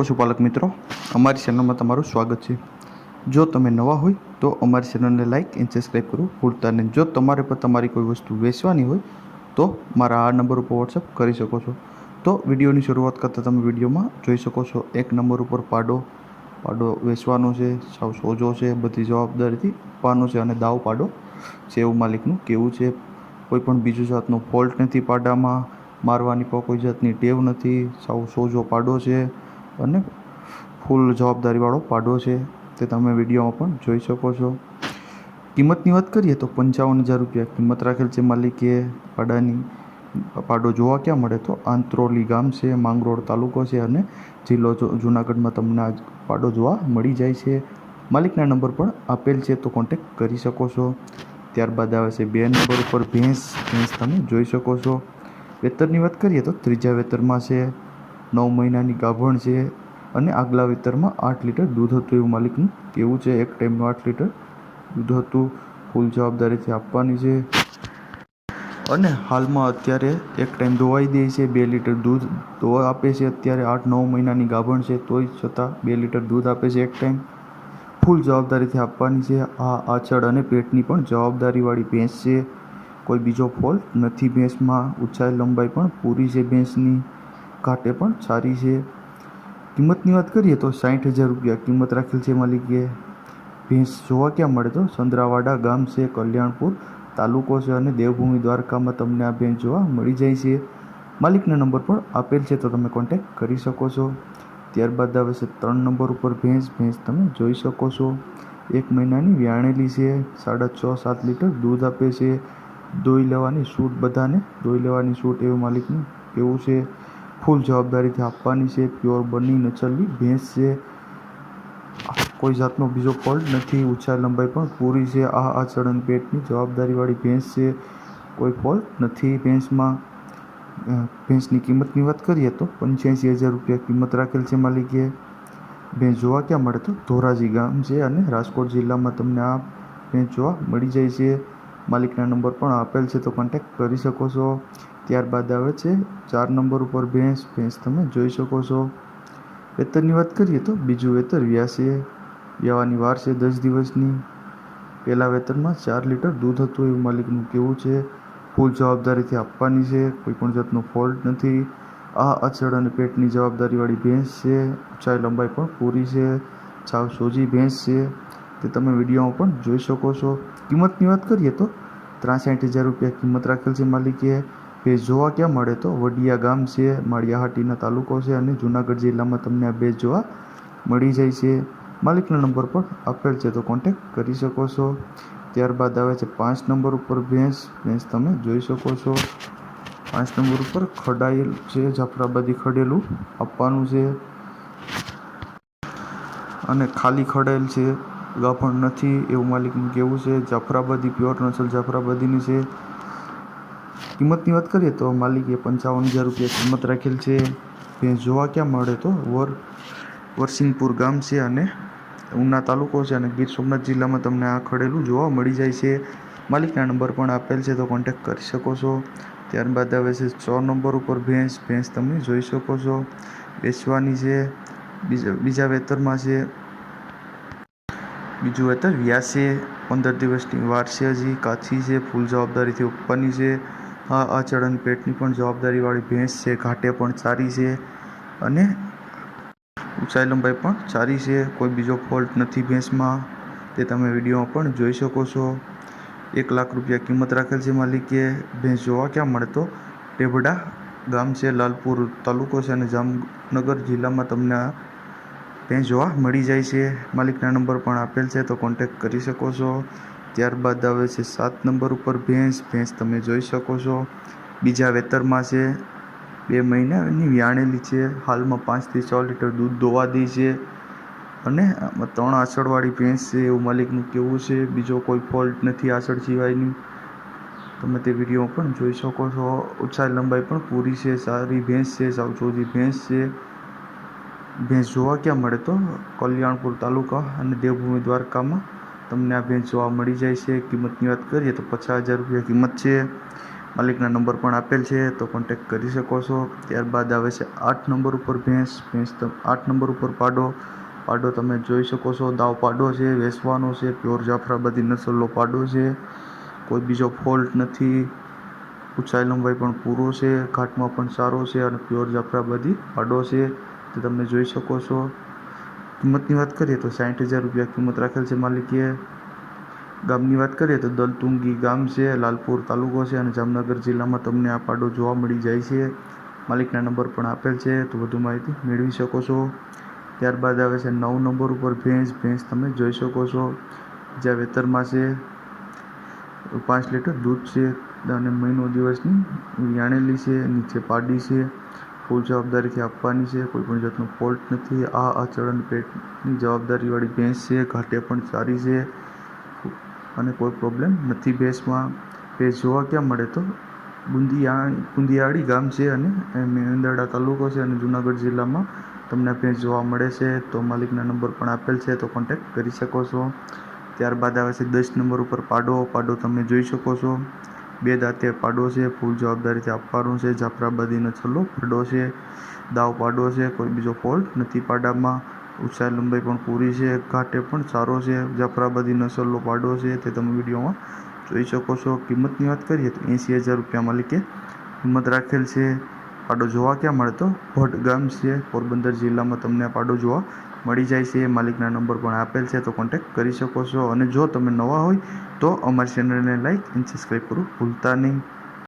પશુપાલક મિત્રો, અમારી ચેનલમાં તમારું સ્વાગત છે। જો તમે નવા હોય તો અમારી ચેનલને લાઇક એન્ડ સબસ્ક્રાઈબ કરવું ભૂલતા નહીં। જો તમારે પર તમારી કોઈ વસ્તુ વેચવાની હોય તો મારા આ નંબર ઉપર વોટ્સઅપ કરી શકો છો। તો વિડીયોની શરૂઆત કરતાં તમે વિડીયોમાં જોઈ શકો છો, એક નંબર ઉપર પાડો વેચવાનો છે, સાવ સોજો છે, બધી જવાબદારીથી આપવાનો છે અને દાવ પાડો છે એવું માલિકનું કહેવું છે। કોઈ પણ બીજું જાતનો ફોલ્ટ નથી પાડામાં, મારવાની પણ કોઈ જાતની ટેવ નથી, સાવ સોજો પાડો છે અને ફૂલ જવાબદારીવાળો પાડો છે, તે તમે વિડીયોમાં પણ જોઈ શકો છો। કિંમતની વાત કરીએ તો 55,000 રૂપિયા કિંમત રાખેલ છે માલિકે પાડાની। પાડો જોવા ક્યાં મળે તો આંત્રોલી ગામ છે, માંગરોળ તાલુકો છે અને જિલ્લો જુનાગઢમાં તમને આ પાડો જોવા મળી જાય છે। માલિકના નંબર પણ આપેલ છે, તો કોન્ટેક્ટ કરી શકો છો। ત્યારબાદ આવે છે 2 નંબર ઉપર ભેંસ તમે જોઈ શકો છો। વેતરની વાત કરીએ તો ત્રીજા વેતરમાં છે, 9 મહિનાની ગાભણ છે અને આગલા વેતરમાં 8 લીટર દૂધ હતું એવું માલિકનું કહેવું છે। એક ટાઈમનું 8 લીટર દૂધ હતું, ફૂલ જવાબદારીથી આપવાની છે અને હાલમાં અત્યારે એક ટાઈમ દોવાઈ દે છે, 2 લીટર દૂધ દોવા આપે છે। અત્યારે 8-9 મહિનાની ગાભણ છે, તોય છતાં 2 લીટર દૂધ આપે છે એક ટાઈમ, ફૂલ જવાબદારીથી આપવાની છે। આ આંચળ અને પેટની પણ જવાબદારીવાળી ભેંસ છે, કોઈ બીજો ફોલ્ટ નથી ભેંસમાં, ઊંચાઈ લંબાઈ પણ પૂરી છે ભેંસની, ઘાટે પણ સારી છે। કિંમતની વાત કરીએ તો 60,000 રૂપિયા કિંમત રાખેલ છે માલિકે। ભેંસ જોવા ક્યાં મળે તો સંદ્રાવાડા ગામ છે, કલ્યાણપુર તાલુકો છે અને દેવભૂમિ દ્વારકામાં તમને આ ભેંસ જોવા મળી જાય છે। માલિકના નંબર પણ આપેલ છે, તો તમે કોન્ટેક્ટ કરી શકો છો। ત્યારબાદ આવે છે 3 નંબર ઉપર ભેંસ તમે જોઈ શકો છો। 1 મહિનાની વ્યાણેલી છે, 6.5-7 લીટર દૂધ આપે છે, દોઈ લેવાની છૂટ, બધાને દોઈ લેવાની છૂટ એવું માલિકનું કહેવું છે। ફૂલ જવાબદારીથી આપવાની છે, પ્યોર બની નસલની ભેંસ છે, કોઈ જાતનો બીજો ફોલ્ટ નથી, ઊંચાઈ લંબાઈ પણ પૂરી છે। આ આંચળ અને પેટની જવાબદારીવાળી ભેંસ છે, કોઈ ફોલ્ટ નથી ભેંસમાં। ભેંસની કિંમતની વાત કરીએ તો 85,000 રૂપિયા કિંમત રાખેલ છે માલિકે। ભેંસ જોવા ક્યાં મળે તો ધોરાજી ગામ છે અને રાજકોટ જિલ્લામાં તમને આ ભેંસ જોવા મળી જાય છે। માલિકના નંબર પણ આપેલ છે, તો કોન્ટેક્ટ કરી શકો છો। ત્યારબાદ આવે છે 4 નંબર ઉપર ભેંસ તમે જોઈ શકો છો। વેતરની વાત કરીએ તો બીજું વેતર વ્યાવાની વાર છે 10 દિવસની। પહેલા વેતરમાં 4 લીટર દૂધ હતું એવું માલિકનું કહેવું છે, ફૂલ જવાબદારીથી આપવાની છે, કોઈ પણ જાતનો ફોલ્ટ નથી। આ આંચળ અને પેટની જવાબદારીવાળી ભેંસ છે, ઊંચાઈ લંબાઈ પણ પૂરી છે, સાવ સોજી ભેંસ છે, તે તમે વિડીયોમાં પણ જોઈ શકો છો। કિંમતની વાત કરીએ તો 63,000 રૂપિયા કિંમત રાખેલ છે માલિકે। ભેંસ જોવા ક્યાં મળે તો વડિયા ગામ છે, માળિયાહાટીના તાલુકો છે અને જુનાગઢ જિલ્લામાં તમને આ ભેંસ જોવા મળી જાય છે। માલિકનો નંબર પણ આપેલ છે, તો કોન્ટેક્ટ કરી શકો છો। ત્યારબાદ આવે છે 5 નંબર ઉપર ભેંસ તમે જોઈ શકો છો। 5 નંબર ઉપર ખડાયેલ છે, જાફરાબાદી ખડેલું આપવાનું છે અને ખાલી ખડાયેલ છે, ગાભણ નથી એવું માલિકનું કહેવું છે। જાફરાબાદી પ્યોર નસલ જાફરાબાદીની છે। કિંમતની વાત કરીએ તો માલિકે 55,000 રૂપિયા કિંમત રાખેલ છે। ભેંસ જોવા ક્યાં મળે તો વરસિંગપુર ગામ છે અને ઉના તાલુકો છે અને ગીર સોમનાથ જિલ્લામાં તમને આ ખડેલું જોવા મળી જાય છે। માલિકના નંબર પણ આપેલ છે, તો કોન્ટેક્ટ કરી શકો છો। ત્યારબાદ આવે છે 6 નંબર ઉપર ભેંસ તમે જોઈ શકો છો। વેચવાની છે, બીજા વેતરમાં છે, બીજું વેતર વ્યાસે, 15 દિવસની વાર છે, હજી કાચી છે, ફૂલ જવાબદારીથી આપવાની છે। આ આંચળ અને પેટની પણ જવાબદારીવાળી ભેંસ છે, ઘાટે પણ સારી છે અને ઊંચાઈ લંબાઈ પણ સારી છે, કોઈ બીજો ફોલ્ટ નથી ભેંસમાં, તે તમે વિડીયોમાં પણ જોઈ શકો છો। 1 લાખ રૂપિયા કિંમત રાખેલ છે માલિકે। ભેંસ જોવા ક્યાં મળે તો ટેબડા ગામ છે, લાલપુર તાલુકો છે અને જામનગર જિલ્લામાં તમને આ ભેંસ જોવા મળી જાય છે। માલિકના નંબર પણ આપેલ છે, તો કોન્ટેક્ટ કરી શકો છો। ત્યારબાદ આવે છે 7 નંબર ઉપર ભેંસ તમે જોઈ શકો છો। બીજા વેતરમાં છે, 2 મહિનાની વ્યાણેલી છે, હાલમાં 5 થી 6 લીટર દૂધ દોવા દે છે અને 3 આંચળવાળી ભેંસ છે એવું માલિકનું કહેવું છે, બીજો કોઈ ફોલ્ટ નથી આંચળ સિવાયની, તમે તે વિડીયો પણ જોઈ શકો છો। ઊંચાઈ લંબાઈ પણ પૂરી છે, સારી ભેંસ છે, સાવ ચોજી ભેંસ છે। ભેંસ જોવા ક્યાં મળે તો કલ્યાણપુર તાલુકા અને દેવભૂમિ દ્વારકામાં તમને આ ભેંસ જોવા મળી જાય છે। કિંમતની વાત કરીએ તો 50,000 રૂપિયા કિંમત છે। માલિકના નંબર પણ આપેલ છે, તો કોન્ટેક્ટ કરી શકો છો. ત્યારબાદ આવે છે 8 નંબર ઉપર ભેંસ. 8 નંબર ઉપર પાડો તમે જોઈ શકો છો. દાવ પાડો છે, વેચવાનો છે, પ્યોર જાફરાબાદી નસલનો પાડો છે, કોઈ બીજો ફોલ્ટ નથી. ઊંચાઈ લંબાઈ પણ પૂરો છે, ઘાટમાં પણ સારો છે અને પ્યોર જાફરાબાદી પાડો છે, તે તમે જોઈ શકો છો. કિંમતની વાત કરીએ તો 60,000 રૂપિયા કિંમત રાખેલ છે માલિકે. ગામની વાત કરીએ તો દલતુંગી ગામ છે, લાલપુર તાલુકો છે અને જામનગર જિલ્લામાં તમને આ પાડો જોવા મળી જાય છે. માલિકના નંબર પણ આપેલ છે, તો વધુ માહિતી મેળવી શકો છો. ત્યારબાદ આવે છે 9 નંબર ઉપર ભેંસ. તમે જોઈ શકો છો, જ્યાં વેતરમાં છે, 5 લીટર દૂધ છે અને મહિનો દિવસની વ્યાણેલી છે, નીચે પાડી છે, ફૂલ જવાબદારીથી આપવાની છે, કોઈ પણ જાતનો ફોલ્ટ નથી. આ અચળ પેટની જવાબદારીવાળી ભેંસ છે, ઘાટે પણ સારી છે અને કોઈ પ્રોબ્લેમ નથી ભેંસમાં. ભેંસ જોવા ક્યાં મળે તો કુંદિયાળી ગામ છે અને મેંદરડા તાલુકો છે અને જૂનાગઢ જિલ્લામાં તમને ભેંસ જોવા મળે છે. તો માલિકના નંબર પણ આપેલ છે, તો કોન્ટેક્ટ કરી શકો છો. ત્યારબાદ આવે છે 10 નંબર ઉપર પાડો તમે જોઈ શકો છો. 2 દાંતે પાડો છે, ફૂલ જવાબદારીથી આપવાનો છે, જાફરાબાદીનો છલ્લો પાડો છે, દાવ પાડો છે, કોઈ બીજો ફોલ્ટ નથી પાડામાં. ઊંચાઈ લંબાઈ પણ પૂરી છે, ઘાટે પણ સારો છે, જાફરાબાદી નસલનો પાડો છે, તે તમે વિડીયોમાં જોઈ શકો છો. કિંમતની વાત કરીએ તો 80,000 રૂપિયા માલિકે કિંમત રાખેલ છે. પાડો જોવા ક્યાં મળે તો ભટ્ટ ગામ છે, પોરબંદર જિલ્લામાં તમને પાડો જોવા મળી જાય છે. માલિકના નંબર પણ આપેલ છે, તો કોન્ટેક્ટ કરી શકો છો. અને જો તમે નવા હોય તો અમારી ચેનલને લાઇક અને સબસ્ક્રાઈબ કરવું ભૂલતા નહીં.